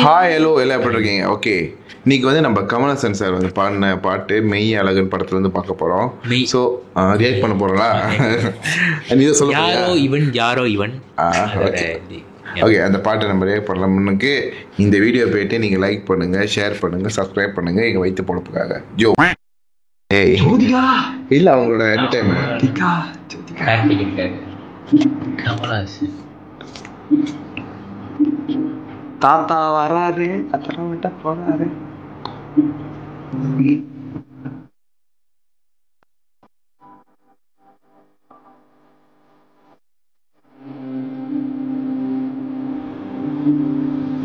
Hi hello எல்லாம் எப்படி இருக்கீங்க? ஓகே, இன்னைக்கு வந்து நம்ம கமலஹாசன் சார் வந்து பாடின பாட்டு மெய் அழகன் படத்துல இருந்து பார்க்க போறோம். ஸோ ரியாக்ட் பண்ண போறோம்ல. நீ தான் சொல்ல யாரோ இவன். ஓகே, அந்த பாட்டை நம்ம ரியாக்ட் பண்ணலாம். முன்னுக்கு இந்த வீடியோ போயிட்டு நீங்க லைக் பண்ணுங்க, ஷேர் பண்ணுங்க, சப்ஸ்கிரைப் பண்ணுங்க எங்க வைத்து பொழப்புக்காக. ஜோ ஏய் இல்ல அவங்களோட என்டர்டைன்மெண்ட் கமலஹாசன் தாத்தா வராரு, அத்தனை விட்டா போறாரு.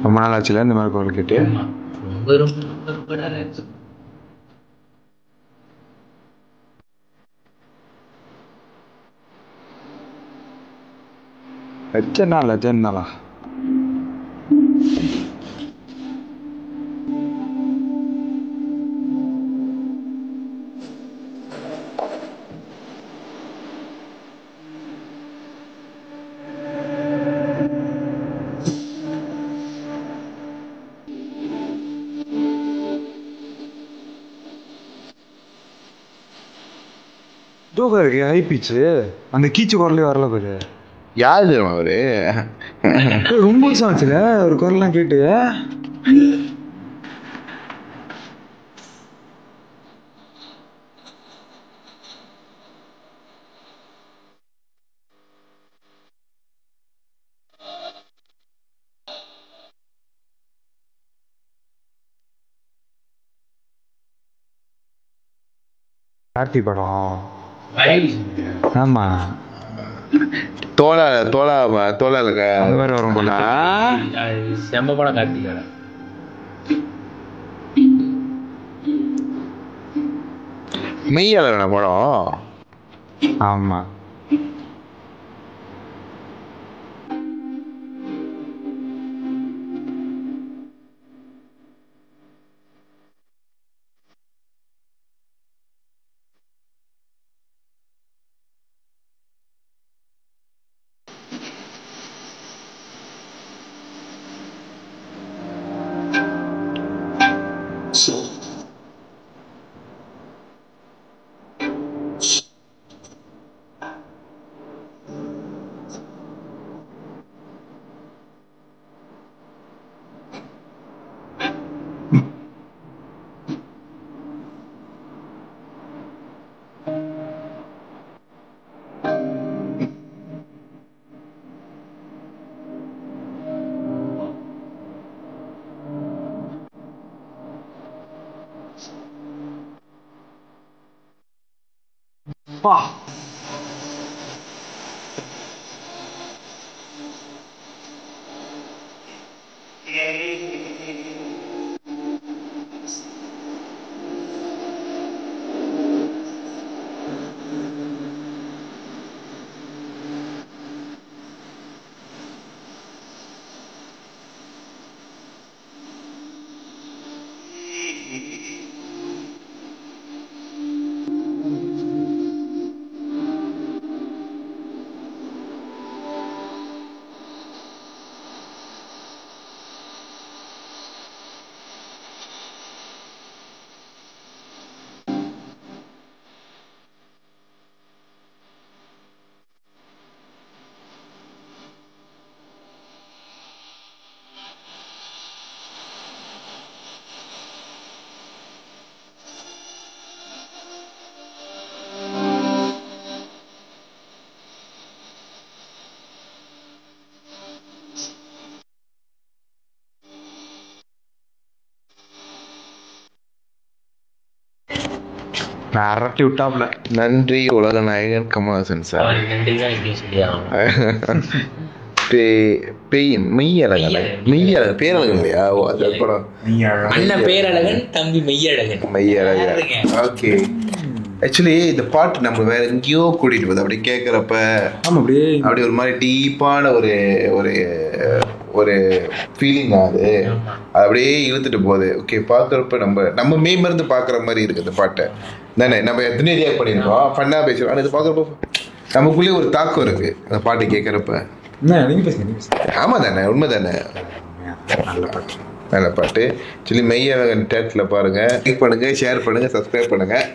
ரொம்ப நாள் ஆச்சுல இந்த மாதிரி குரல் கேட்டு. லெஜெண்டாலா ஹை பிச்சு அந்த கீச்சு குரலே வரல பாரு. யாரு தெரியுமா அவரு? ரொம்ப வருஷம் ஆச்சுல ஒரு குரல்லாம் கேட்டு. கார்த்தி படம். ஆமா, தோலா அந்த மாதிரி வரும் போல. செம்ம படம் கார்த்திகா. மெய் அழகன படம். ஆமா, பா அரட்டி விட்டாப்ல. நன்றி உலக நாயகன் கமலஹாசன் சார். பேரழகன் இல்லையா? அண்ணன் பேரழகன், தம்பி மெய்யழகன். ஓகே, ஆக்சுவலி இந்த பாட்டு நம்ம வேற எங்கேயோ கூட்டிட்டு போகுது. அப்படி கேட்கறப்ப அப்படி ஒரு மாதிரி டீப்பான ஒரு ஒரு ஒரு ஃபீலிங் ஆகுது. அது அப்படியே இழுத்துட்டு போகுது. ஓகே, பார்க்குறப்ப நம்ம மேம்பருந்து பார்க்குற மாதிரி இருக்குது இந்த பாட்டை தானே. நம்ம எத்தனை ரியாக்ட் பண்ணியிருக்கோம், ஃபன்னாக பேசுகிறோம். ஆனால் இது பார்க்குறப்ப நமக்குள்ளே ஒரு தாக்கம் இருக்குது அந்த பாட்டு கேட்குறப்ப. நீங்க பேசுங்க. ஆமாம் தானே, உண்மை தானே. நல்ல பாட்டு. நல்ல பாட்டு. ஆக்சுவலி மெய்யழகன் தேட்டரில் பாருங்கள். லைக் பண்ணுங்கள், ஷேர் பண்ணுங்கள், சப்ஸ்கிரைப் பண்ணுங்கள்.